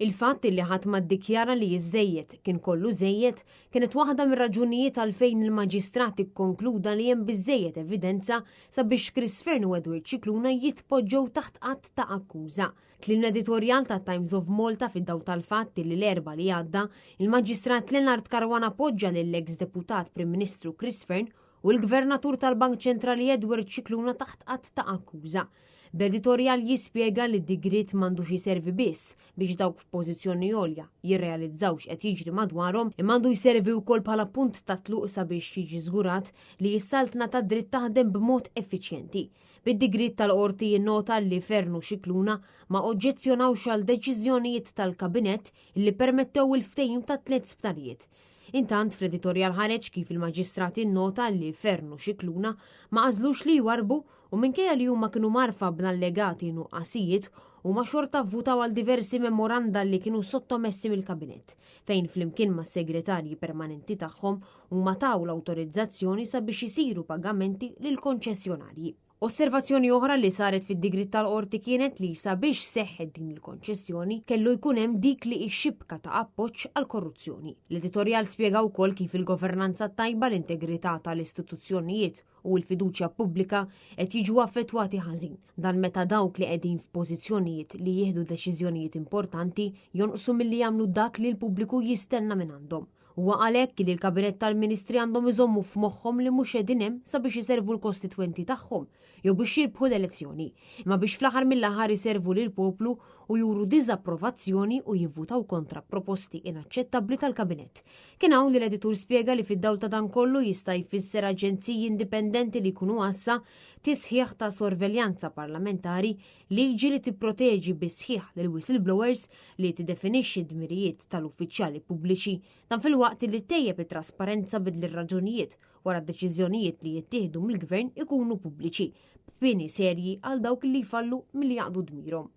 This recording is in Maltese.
Il-fatt li ħadd ma ddikjara li jiżżejjed kien kollu żejjed kienet waħda mir-raġunijiet għalfejn il-maġistrat ikkonkluda li hemm biżżejjed evidenza sabiex Chris Fern u Edward Scicluna jitpoġġew taħt qatt ta' akkuża. Kliem editorjal ta' Times of Malta fid-daw tal-fatt li l-erba' li għadda, il-maġistrat Leonard Caruana appoġġja lill-eks deputat Prim Ministru Chris Fern u l-Gvernatur tal-Bank Ċentrali Edward Scicluna taħt qatt ta' akkuża. Bl-editorjal jispjega li d-digrit m'għandux jiservi biss biex dawk f'pożizzjoni għolja jirrealizzawx qed jiġri madwarhom, imma għandu jservi wkoll bħala punt ta' tluq sabiex jiġi żgurat li s-saltna ta' dritt taħdem b'mod effiċjenti. Bid-digrit tal-qorti jinnota li Fern u Scicluna ma oġġezzjonawx għal deċiżjonijiet tal-kabinett li permettew il-ftehim ta' 3 sptarijiet. Intant fl-editorjal ħareġ kif il-maġistrat innota li Fern u Scicluna ma għażlux li jwarbu u minkejja li huma kienu marfa b'allegati nuqqasijiet u ma xorta vvutaw għal diversi memoranda li kienu sottomessi mill-kabinett, fejn flimkien ma' segretarji permanenti tagħhom huma taw l-awtorizzazzjoni sabiex isiru pagamenti lil konċessjonarji. Osservazzjoni oħra li saret fid-digrit tal-qorti kienet li sabiex seħħet din il-konċessjoni kellu jkun hemm dik li x-xibka ta' appoġġ għal korruzzjoni. L-editorjal spjega wkoll kif il-governanza tajba, l-integrità tal-istituzzjonijiet u l-fiduċja pubblika qed jiġu affettwati ħażin. Dan meta dawk li qegħdin f'pożizzjonijiet li jieħdu deċiżjonijiet importanti jonqsu milli jagħmlu dak li l-pubbliku jistenna minn għandhom. Huwa għalhekk li l-kabinett tal-Ministri għandhom iżommu f'moħħhom li mhux qegħdin hemm sabiex iservu l-kostitwenti tagħhom jew biex jirbħu l-elezzjoni, imma biex fl-aħħar mill-aħħar iservu lil poplu u juru diżapprovazzjoni u jivvutaw kontra proposti inaċċettabbli tal-kabinett. Kien hawn li l-editur spjega li fid-dawl ta' dan kollu jista' jfisser aġenziji indipendenti li jkunu għassa tisħiħ ta' sorveljanza parlamentari, liġi li tipproteġi bisħiħ lil whistleblowers li tiddefinixxi d-dmirijiet tal-uffiċjali pubbliċi dan fil-waqt li tejjeb it-trasparenza bidli r-raġunijiet wara d-deċiżjonijiet li jittieħdu mill-gvern ikunu pubbliċi, b'pieni serji għal dawk li jfallu milli jaqdu dmirhom.